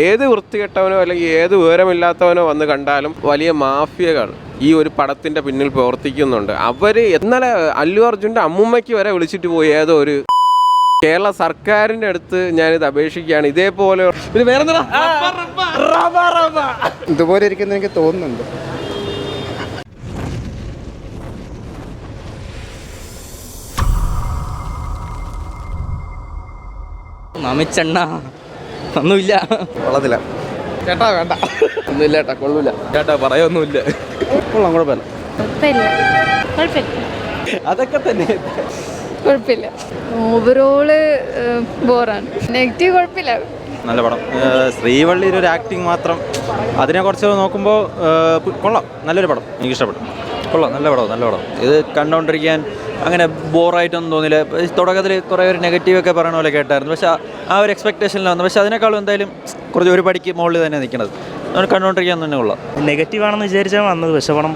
ഏത് വൃത്തികെട്ടവനോ അല്ലെങ്കിൽ ഏത് വിവരമില്ലാത്തവനോ വന്ന് കണ്ടാലും വലിയ മാഫിയകൾ ഈ ഒരു പടത്തിൻ്റെ പിന്നിൽ പ്രവർത്തിക്കുന്നുണ്ട്. അവർ ഇന്നലെ അല്ലു അർജുൻ്റെ അമ്മുമ്മയ്ക്ക് വരെ വിളിച്ചിട്ട് പോയി ഏതോ ഒരു കേരള സർക്കാരിൻ്റെ അടുത്ത് ഞാനിത് അപേക്ഷിക്കുകയാണ്. ഇതേപോലെ ഇതുപോലെ ഇരിക്കുന്ന എനിക്ക് തോന്നുന്നുണ്ട്. മാമിച്ചെണ്ണ ഒന്നുമില്ല, കൊള്ളത്തില്ല ചേട്ടാ, വേണ്ട ഒന്നുമില്ല ചേട്ടാ, കൊള്ളൂല ചേട്ടാ, പറയൊന്നുമില്ല. കൊള്ളാം, കുഴപ്പമില്ല. അതൊക്കെ തന്നെ കുഴപ്പമില്ല. ഓവറോള് ബോറാണ്. നെഗറ്റീവ് കുഴപ്പമില്ല. നല്ല പടം. ശ്രീവള്ളിയുടെ ഒരു ആക്ടിങ് മാത്രം അതിനെ കുറച്ച് നോക്കുമ്പോൾ കൊള്ളാം. നല്ലൊരു പടം, എനിക്കിഷ്ടപ്പെട്ടു. കൊള്ളാം, നല്ല പടം, നല്ല പടം. ഇത് കണ്ടുകൊണ്ടിരിക്കാൻ അങ്ങനെ ബോറായിട്ടൊന്നും തോന്നില്ല. തുടക്കത്തിൽ കുറേ ഒരു നെഗറ്റീവൊക്കെ പറയണ പോലെ കേട്ടായിരുന്നു, പക്ഷേ ആ ഒരു എക്സ്പെക്റ്റേഷനിൽ വന്നു. പക്ഷേ അതിനേക്കാളും എന്തായാലും കുറച്ച് ഒരു പടിക്ക് മുകളിൽ തന്നെ നിൽക്കുന്നത്. നമ്മൾ കണ്ടുകൊണ്ടിരിക്കാൻ തന്നെ കൊള്ളാം. നെഗറ്റീവാണെന്ന് വിചാരിച്ചാൽ വന്നത്, പക്ഷേ പടം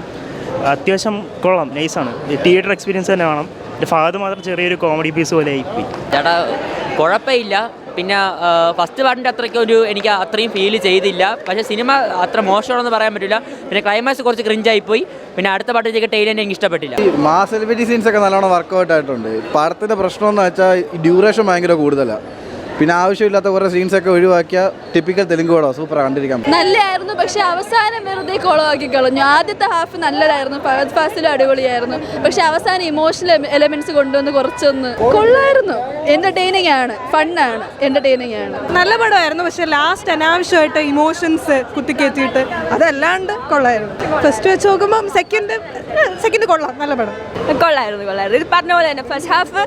അത്യാവശ്യം കൊള്ളാം, നൈസാണ്. തിയേറ്റർ എക്സ്പീരിയൻസ് തന്നെ വേണം. എൻ്റെ ഫാദർ മാത്രം ചെറിയൊരു കോമഡി പീസ് പോലെ ആയിപ്പോയി. ചേട്ടാ കുഴപ്പമില്ല. പിന്നെ ഫസ്റ്റ് പാർട്ടിൻ്റെ അത്രയ്ക്ക് എനിക്ക് അത്രയും ഫീൽ ചെയ്തില്ല. പക്ഷേ സിനിമ അത്ര മോശമാണെന്ന് പറയാൻ പറ്റില്ല. പിന്നെ ക്ലൈമാക്സ് കുറച്ച് ക്രിഞ്ചായിപ്പോയി. പിന്നെ അടുത്ത പാട്ടിലേക്ക് ടൈലൻഡ് എനിക്ക് ഇഷ്ടപ്പെട്ടില്ല. മാസ് സെലിബ്രിറ്റി സീൻസ് ഒക്കെ നല്ലോണം വർക്കൗട്ട് ആയിട്ടുണ്ട്. പടത്തിൻ്റെ പ്രശ്നം എന്ന് വെച്ചാൽ ഡ്യൂറേഷൻ ഭയങ്കര കൂടുതലാണ്. പിന്നെ ആവശ്യമില്ലാത്ത കുറേ സീൻസൊക്കെ ഒഴിവാക്കിയ ടിപ്പിക്കൽ തെലുങ്ക് പടം സൂപ്പറാണ്, കണ്ടിരിക്കാം. നല്ലതായിരുന്നു, പക്ഷെ അവസാനം വെറുതെ കുളമാക്കി കളഞ്ഞു. ആദ്യത്തെ ഹാഫ് നല്ലതായിരുന്നു, ഫഹദ് ഫാസിലും അടിപൊളിയായിരുന്നു. പക്ഷെ അവസാനം ഇമോഷണൽ എലമെന്റ്സ് കൊണ്ടുവന്ന് കുറച്ചൊന്ന് കൊള്ളായിരുന്നു. എന്റർടൈനിങ് ആണ്, ഫണ്ണാണ്, എന്റർടൈനിങ് ആണ്. നല്ല പടമായിരുന്നു. പക്ഷെ ലാസ്റ്റ് അനാവശ്യമായിട്ട് ഇമോഷൻസ് കുത്തിക്കയറ്റിയിട്ട് അതല്ലാണ്ട് കൊള്ളായിരുന്നു. ഫസ്റ്റ് വെച്ച് നോക്കുമ്പോൾ സെക്കൻഡ് കൊള്ളാം, നല്ല പടം. കൊള്ളായിരുന്നു. ഇത് പറഞ്ഞ പോലെ തന്നെ ഫസ്റ്റ് ഹാഫ്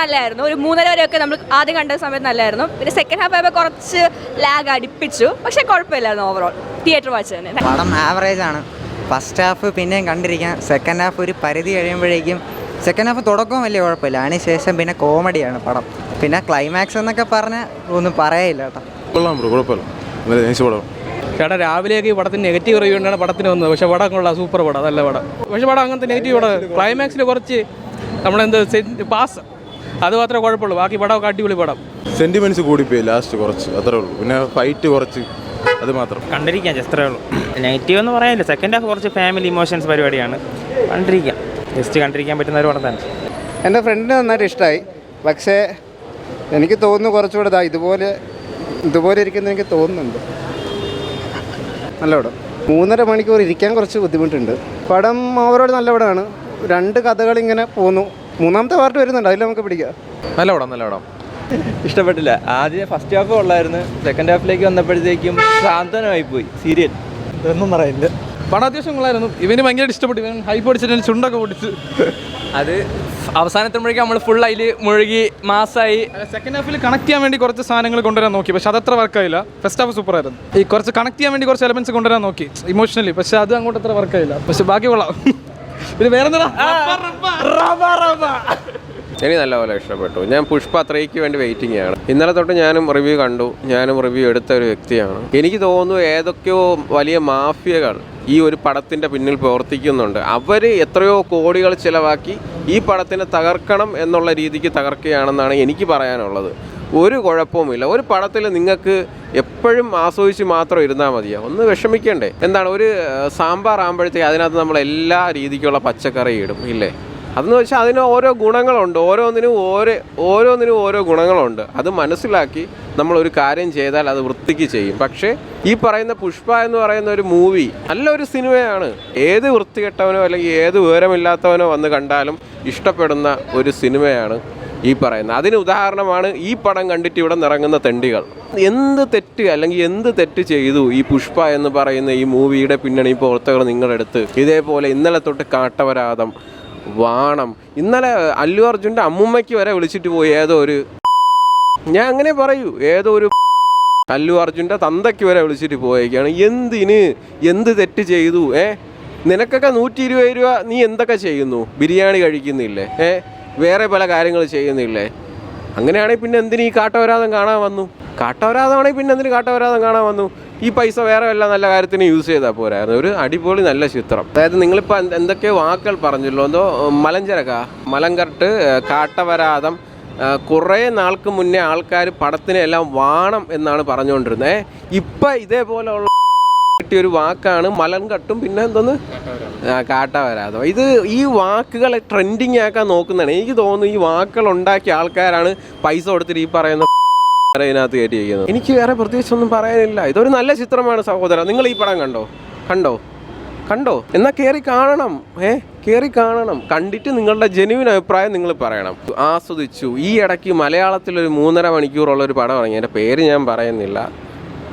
നല്ലതായിരുന്നു. ഒരു 3:30 വരെയൊക്കെ നമ്മൾ ആദ്യം കണ്ട സമയത്ത് നല്ലതായിരുന്നു. പിന്നെ സെക്കൻഡ് ഹാഫ് ആയപ്പോൾ കുറച്ച് ലാഗ് അടിപ്പിച്ചു. പക്ഷെ കുഴപ്പമില്ലായിരുന്നു. ഓവറോൾ തിയേറ്റർ വാച്ച് തന്നെ പടം ആവറേജ് ആണ്. ഫസ്റ്റ് ഹാഫ് പിന്നെയും കണ്ടിരിക്കാം. സെക്കൻഡ് ഹാഫ് ഒരു പരിധി കഴിയുമ്പോഴേക്കും, സെക്കൻഡ് ഹാഫ് തുടക്കവും വലിയ കുഴപ്പമില്ല, അതിനുശേഷം പിന്നെ കോമഡിയാണ് പടം. പിന്നെ ക്ലൈമാക്സ് എന്നൊക്കെ പറഞ്ഞാൽ ഒന്നും പറയില്ല കേട്ടോ. കൊള്ളാം ബ്രോ, കുഴപ്പമില്ല. ചേട്ടാ രാവിലെയൊക്കെ ഈ പടത്തിന് നെഗറ്റീവ് റിവ്യൂ കൊണ്ടാണ് പടത്തിന് വന്നത്. പക്ഷേ പടം കൊള്ളാം, സൂപ്പർ പടം, നല്ല പടം. പക്ഷേ പടം അങ്ങനത്തെ നെഗറ്റീവ് പടം. ക്ലൈമാക്സിൽ കുറച്ച് പാസ്, അത് മാത്രമേ കുഴപ്പമുള്ളൂ. ബാക്കി പടമൊക്കെ അടിപൊളി പടം. സെന്റിമെന്റ്സ് കൂടിപ്പോയി ലാസ്റ്റ് കുറച്ച്, അത്രേ ഉള്ളൂ. പിന്നെ ഫൈറ്റ് കുറച്ച്, അത് മാത്രം. കണ്ടിരിക്കാം, ജസ്റ്റേ ഉള്ളൂ. നെഗറ്റീവ് എന്ന് പറയാനില്ല. സെക്കൻഡ് ഹാഫ് കുറച്ച് ഫാമിലി ഇമോഷൻസ് പരിപാടിയാണ്. കണ്ടിരിക്കാം, ജസ്റ്റ് കണ്ടിരിക്കാൻ പറ്റുന്ന ഒരു പടം തന്നെ. എൻ്റെ ഫ്രണ്ടിന് നന്നായിട്ട് ഇഷ്ടമായി. പക്ഷേ എനിക്ക് തോന്നുന്നു കുറച്ചുകൂടെ ഇതുപോലെ ഇരിക്കുന്ന എനിക്ക് തോന്നുന്നുണ്ട്. നല്ല പടം. 3.5 മണിക്കൂർ ഇരിക്കാൻ കുറച്ച് ബുദ്ധിമുട്ടുണ്ട്. പടം ഓവറോൾ നല്ല പടമാണ്. 2 കഥകൾ ഇങ്ങനെ പോന്നു. 3ാമത്തെ പാർട്ട് വരുന്നുണ്ട്, അതിൽ നമുക്ക് പിടിക്കാം. നല്ല പടം. ഇഷ്ടപ്പെട്ടില്ല. ആദ്യം ഫസ്റ്റ് ഹാഫ് കൊള്ളായിരുന്നു. സെക്കൻഡ് ഹാഫിലേക്ക് വന്നപ്പോഴത്തേക്കും സാന്ത്വനമായി പോയി. സീരിയൽ ഇതൊന്നും പറയില്ല. പടം അത്യാവശ്യം കൊള്ളായിരുന്നു. ഇവന് ഭയങ്കരമായിട്ട് ഇഷ്ടപ്പെട്ടു. ഇവൻ ഹൈപ്പ് അടിച്ചിട്ട് ചുണ്ടൊക്കെ പൊടിച്ച്. അത് അവസാനത്തുമ്പോഴേക്കും നമ്മൾ ഫുൾ അതിൽ മുഴുകി മാസമായി. സെക്കൻഡ് ഹാഫിൽ കണക്ട് ചെയ്യാൻ വേണ്ടി കുറച്ച് സാധനങ്ങൾ കൊണ്ടുവരാൻ നോക്കി, പക്ഷെ അതത്ര വർക്കായില്ല. ഫസ്റ്റ് ഹാഫ് സൂപ്പറായിരുന്നു. ഈ കുറച്ച് കണക്ട് ചെയ്യാൻ വേണ്ടി കുറച്ച് എലമെന്റ്സ് കൊണ്ടുവരാൻ നോക്കി ഇമോഷണലി, പക്ഷെ അത് അങ്ങോട്ട് അത്ര വർക്കായില്ല. പക്ഷെ ബാക്കി കൊള്ളാം. ഇത് വേറെ എനിക്ക് നല്ലപോലെ ഇഷ്ടപ്പെട്ടു. ഞാൻ പുഷ്പ 3ക്ക് വേണ്ടി വെയിറ്റിംഗ് ആണ്. ഇന്നലെ തൊട്ട് ഞാനും റിവ്യൂ കണ്ടു, ഞാനും റിവ്യൂ എടുത്ത ഒരു വ്യക്തിയാണ്. എനിക്ക് തോന്നുന്നു ഏതൊക്കെയോ വലിയ മാഫിയകൾ ഈ ഒരു പടത്തിൻ്റെ പിന്നിൽ പ്രവർത്തിക്കുന്നുണ്ട്. അവർ എത്രയോ കോടികൾ ചിലവാക്കി ഈ പടത്തിനെ തകർക്കണം എന്നുള്ള രീതിക്ക് തകർക്കുകയാണെന്നാണ് എനിക്ക് പറയാനുള്ളത്. ഒരു കുഴപ്പവുമില്ല. ഒരു പടത്തിൽ നിങ്ങൾക്ക് എപ്പോഴും ആസ്വദിച്ച് മാത്രം ഇരുന്നാൽ മതിയോ? ഒന്ന് വിഷമിക്കണ്ടേ? എന്താണ്, ഒരു സാമ്പാർ ആകുമ്പോഴത്തേക്ക് അതിനകത്ത് നമ്മൾ എല്ലാ രീതിക്കുള്ള പച്ചക്കറി ഇടും, ഇല്ലേ? അതെന്ന് വെച്ചാൽ അതിന് ഓരോ ഗുണങ്ങളുണ്ട്. ഓരോന്നിനും ഓരോ ഗുണങ്ങളുണ്ട്. അത് മനസ്സിലാക്കി നമ്മളൊരു കാര്യം ചെയ്താൽ അത് വൃത്തിക്ക് ചെയ്യും. പക്ഷേ ഈ പറയുന്ന പുഷ്പ എന്ന് പറയുന്ന ഒരു മൂവി നല്ലൊരു സിനിമയാണ്. ഏത് വൃത്തികെട്ടവനോ അല്ലെങ്കിൽ ഏത് വിവരമില്ലാത്തവനോ വന്ന് കണ്ടാലും ഇഷ്ടപ്പെടുന്ന ഒരു സിനിമയാണ് ഈ പറയുന്നത്. അതിന് ഉദാഹരണമാണ് ഈ പടം കണ്ടിട്ട് ഇവിടെ നിറങ്ങുന്ന തെണ്ടികൾ. എന്ത് തെറ്റ് ചെയ്തു ഈ പുഷ്പ എന്ന് പറയുന്ന ഈ മൂവിയുടെ പിന്നണി പ്രവർത്തകർ നിങ്ങളെടുത്ത്? ഇതേപോലെ ഇന്നലെ തൊട്ട് കാട്ടവരാതം, വാണം, ഇന്നലെ അല്ലു അർജുൻ്റെ അമ്മുമ്മയ്ക്ക് വരെ വിളിച്ചിട്ട് പോയി ഞാൻ അങ്ങനെ പറയൂ, അല്ലു അർജുൻ്റെ തന്തയ്ക്ക് വരെ വിളിച്ചിട്ട് പോയേക്കാണ്. എന്ത് തെറ്റ് ചെയ്തു? നിനക്കൊക്കെ 120 രൂപ നീ എന്തൊക്കെ ചെയ്യുന്നു? ബിരിയാണി കഴിക്കുന്നില്ലേ? വേറെ പല കാര്യങ്ങൾ ചെയ്യുന്നില്ലേ? അങ്ങനെയാണെങ്കിൽ പിന്നെ എന്തിന് ഈ കാട്ടവരാതം കാണാൻ വന്നു? കാട്ടവരാതമാണെങ്കിൽ പിന്നെ എന്തിന് കാട്ടവരാതം കാണാൻ വന്നു? ഈ പൈസ വേറെ വല്ല നല്ല കാര്യത്തിന് യൂസ് ചെയ്താൽ പോരായിരുന്നു. ഒരു അടിപൊളി നല്ല ചിത്രം. അതായത് നിങ്ങളിപ്പോൾ എന്തൊക്കെയോ വാക്കുകൾ പറഞ്ഞല്ലോ, എന്തോ മലഞ്ചരക്ക, മലങ്കർട്ട്, കാട്ടവരാതം, കുറേ നാൾക്ക് മുന്നേ ആൾക്കാർ പടത്തിനെ എല്ലാം വാണം എന്നാണ് പറഞ്ഞുകൊണ്ടിരുന്നത്. ഇപ്പം ഇതേപോലെയുള്ള കിട്ടിയൊരു വാക്കാണ് മലൻകട്ടും പിന്നെ എന്തോന്ന് കാട്ടാവരാതം. ഇത് ഈ വാക്കുകളെ ട്രെൻഡിങ് ആക്കാൻ നോക്കുന്നതാണ്. എനിക്ക് തോന്നുന്നു ഈ വാക്കുകൾ ഉണ്ടാക്കിയ ആൾക്കാരാണ് പൈസ കൊടുത്തിട്ട് ഈ പറയുന്ന ഇതിനകത്ത് കയറ്റിയിരിക്കുന്നത്. എനിക്ക് വേറെ പ്രത്യേകിച്ചൊന്നും പറയാനില്ല. ഇതൊരു നല്ല ചിത്രമാണ് സഹോദര. നിങ്ങൾ ഈ പടം കണ്ടോ എന്നാൽ കയറി കാണണം. കയറി കാണണം. കണ്ടിട്ട് നിങ്ങളുടെ ജെന്യുവിൻ അഭിപ്രായം നിങ്ങൾ പറയണം. ആസ്വദിച്ചു. ഈ ഇടയ്ക്ക് മലയാളത്തിലൊരു 3.5 മണിക്കൂറുള്ളൊരു പടം ഇറങ്ങി. എൻ്റെ പേര് ഞാൻ പറയുന്നില്ല.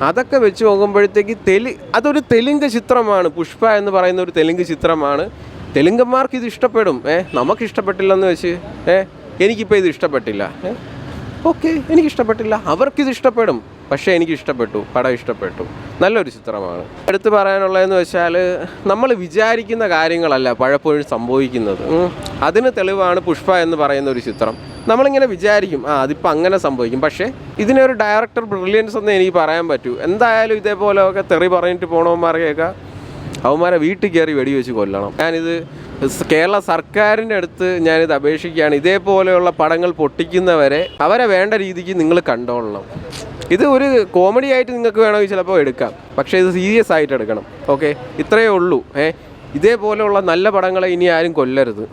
അതൊക്കെ വെച്ച് നോക്കുമ്പോഴത്തേക്ക് അതൊരു തെലുങ്ക് ചിത്രമാണ്. പുഷ്പ എന്ന് പറയുന്ന ഒരു തെലുങ്ക് ചിത്രമാണ്. തെലുങ്കന്മാർക്ക് ഇത് ഇഷ്ടപ്പെടും. നമുക്ക് ഇഷ്ടപ്പെട്ടില്ലെന്ന് വെച്ച് എനിക്കിപ്പോൾ ഇത് ഇഷ്ടപ്പെട്ടില്ല. ഓക്കെ, എനിക്കിഷ്ടപ്പെട്ടില്ല. അവർക്കിത് ഇഷ്ടപ്പെടും. പക്ഷേ എനിക്കിഷ്ടപ്പെട്ടു. പടം ഇഷ്ടപ്പെട്ടു. നല്ലൊരു ചിത്രമാണ്. എടുത്തു പറയാനുള്ളതെന്ന് വെച്ചാൽ നമ്മൾ വിചാരിക്കുന്ന കാര്യങ്ങളല്ല പലപ്പോഴും സംഭവിക്കുന്നത്. അതിന് തെളിവാണ് പുഷ്പ എന്ന് പറയുന്ന ഒരു ചിത്രം. നമ്മളിങ്ങനെ വിചാരിക്കും അതിപ്പോൾ അങ്ങനെ സംഭവിക്കും. പക്ഷേ ഇതിനൊരു ഡയറക്ടർ ബ്രില്യൻസ് എന്ന് എനിക്ക് പറയാൻ പറ്റൂ. എന്തായാലും ഇതേപോലെയൊക്കെ തെറി പറഞ്ഞിട്ട് പോണവന്മാരെയൊക്കെ അവന്മാരെ വീട്ടിൽ കയറി വെടിവെച്ച് കൊല്ലണം. ഞാനിത് കേരള സർക്കാരിൻ്റെ അടുത്ത് ഞാനിത് അപേക്ഷിക്കുകയാണ്. ഇതേപോലെയുള്ള പടങ്ങൾ പൊട്ടിക്കുന്നവരെ അവരെ വേണ്ട രീതിക്ക് നിങ്ങൾ കണ്ടോളണം. ഇത് ഒരു കോമഡി ആയിട്ട് നിങ്ങൾക്ക് വേണമെങ്കിൽ ചിലപ്പോൾ എടുക്കാം. പക്ഷേ ഇത് സീരിയസ് ആയിട്ട് എടുക്കണം. ഓക്കെ, ഇത്രയേ ഉള്ളൂ. ഇതേപോലെയുള്ള നല്ല പടങ്ങളെ ഇനി ആരും കൊല്ലരുത്.